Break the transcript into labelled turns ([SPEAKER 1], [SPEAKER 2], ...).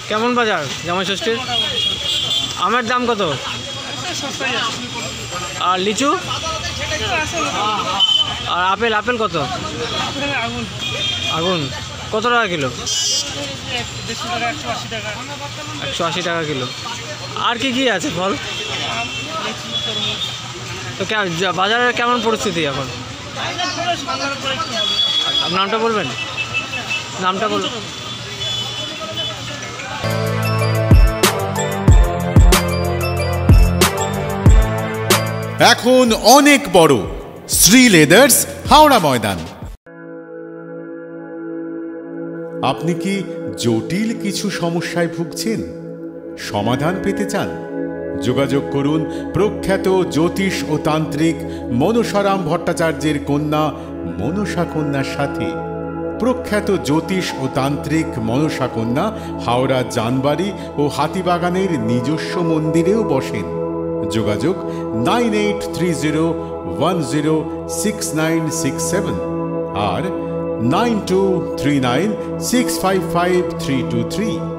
[SPEAKER 1] কেমন বাজার জামাই ষষ্ঠীর? আমের দাম কত? আর লিচু? আর আপেল আপেল কত? আগুন কত টাকা কিলো? 180 টাকা কিলো। আর কি কি আছে ফল? তো বাজারের কেমন পরিস্থিতি এখন? নামটা বলবেন? নামটা বলুন।
[SPEAKER 2] এখন অনেক বড় শ্রী লেদার্স হাওড়া ময়দান। আপনি কি জটিল কিছু সমস্যায় ভুগছেন, সমাধান পেতে চান? যোগাযোগ করুন প্রখ্যাত জ্যোতিষ ও তান্ত্রিক মনসারাম ভট্টাচার্যের কন্যা মনসা কন্যার সাথে। প্রখ্যাত জ্যোতিষ ও তান্ত্রিক মনসা কন্যা হাওড়া জানবাড়ি ও হাতিবাগানের নিজস্ব মন্দিরেও বসেন। যোগাযোগ 9830106967 আর 9239655323।